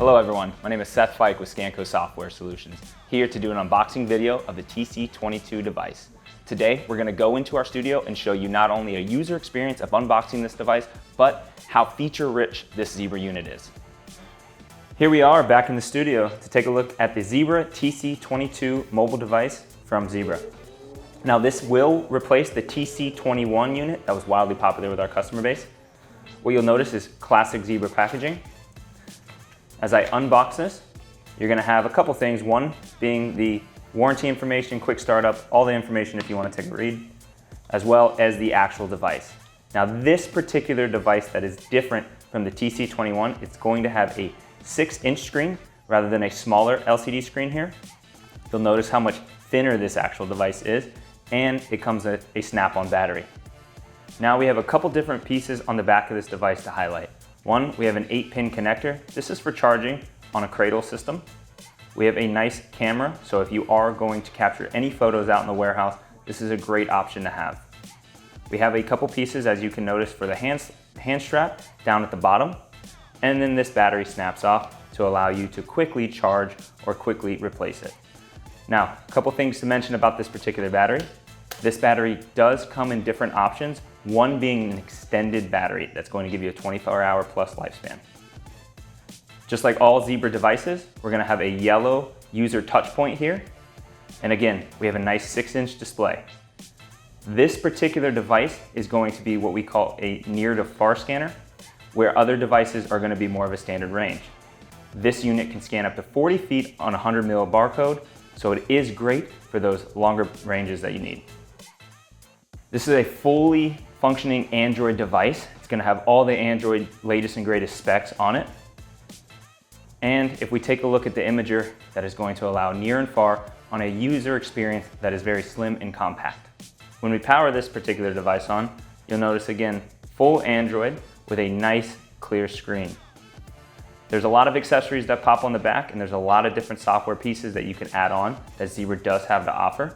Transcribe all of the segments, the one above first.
Hello everyone, my name is Seth Fike with Scanco Software Solutions, here to do an unboxing video of the TC22 device. Today, we're going to go into our studio and show you not only a user experience of unboxing this device, but how feature-rich this Zebra unit is. Here we are back in the studio to take a look at the Zebra TC22 mobile device from Zebra. Now this will replace the TC21 unit that was wildly popular with our customer base. What you'll notice is classic Zebra packaging. As I unbox this, you're going to have a couple things. One being the warranty information, quick startup, all the information if you want to take a read, as well as the actual device. Now this particular device that is different from the TC21, it's going to have a 6-inch screen rather than a smaller LCD screen here. You'll notice how much thinner this actual device is, and it comes with a snap-on battery. Now we have a couple different pieces on the back of this device to highlight. One, we have an 8-pin connector. This is for charging on a cradle system. We have a nice camera, so if you are going to capture any photos out in the warehouse, this is a great option to have. We have a couple pieces, as you can notice, for the hand strap down at the bottom, and then this battery snaps off to allow you to quickly charge or quickly replace it. Now, a couple things to mention about this particular battery. This battery does come in different options, one being an extended battery that's going to give you a 24-hour plus lifespan. Just like all Zebra devices, we're going to have a yellow user touch point here. And again, we have a nice 6-inch display. This particular device is going to be what we call a near to far scanner, where other devices are going to be more of a standard range. This unit can scan up to 40 feet on a 100 mil barcode, so it is great for those longer ranges that you need. This is a fully functioning Android device. It's going to have all the Android latest and greatest specs on it. And if we take a look at the imager, that is going to allow near and far on a user experience that is very slim and compact. When we power this particular device on, you'll notice again, full Android with a nice clear screen. There's a lot of accessories that pop on the back, and there's a lot of different software pieces that you can add on that Zebra does have to offer.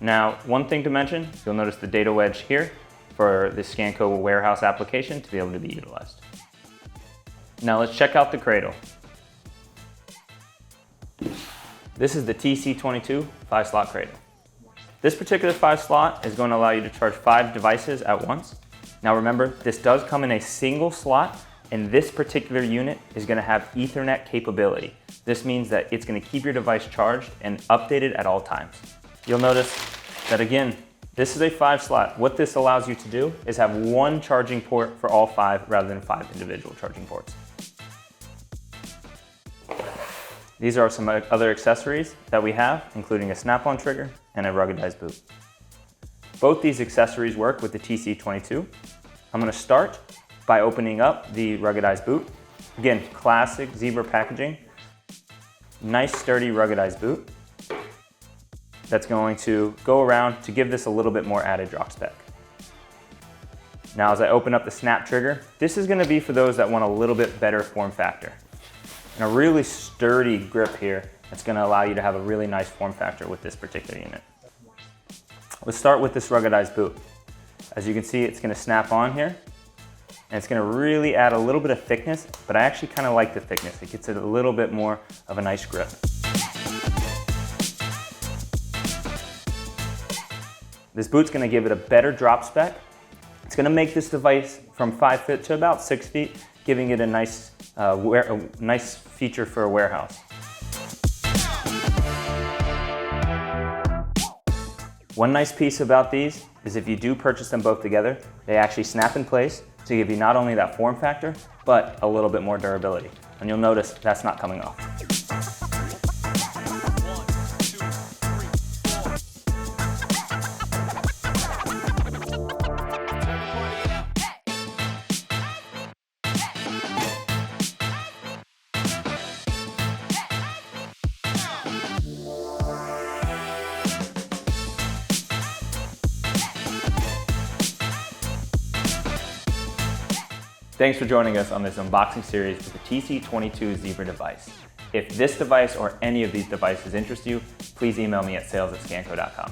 Now, one thing to mention, you'll notice the data wedge here for the Scanco warehouse application to be able to be utilized. Now let's check out the cradle. This is the TC22 5-slot cradle. This particular 5-slot is going to allow you to charge 5 devices at once. Now remember, this does come in a single slot, and this particular unit is going to have Ethernet capability. This means that it's going to keep your device charged and updated at all times. You'll notice that again, this is a 5-slot. What this allows you to do is have one charging port for all 5 rather than 5 individual charging ports. These are some other accessories that we have, including a snap-on trigger and a ruggedized boot. Both these accessories work with the TC22. I'm going to start by opening up the ruggedized boot. Again, classic Zebra packaging. Nice sturdy ruggedized boot that's going to go around to give this a little bit more added drop spec. Now as I open up the snap trigger, this is going to be for those that want a little bit better form factor. And a really sturdy grip here that's going to allow you to have a really nice form factor with this particular unit. Let's start with this ruggedized boot. As you can see, it's going to snap on here, and it's going to really add a little bit of thickness, but I actually kind of like the thickness. It gets it a little bit more of a nice grip. This boot's going to give it a better drop spec. It's going to make this device from 5 feet to about 6 feet, giving it a nice feature for a warehouse. One nice piece about these is if you do purchase them both together, they actually snap in place to give you not only that form factor, but a little bit more durability. And you'll notice that's not coming off. Thanks for joining us on this unboxing series with the TC22 Zebra device. If this device or any of these devices interest you, please email me at sales@scanco.com.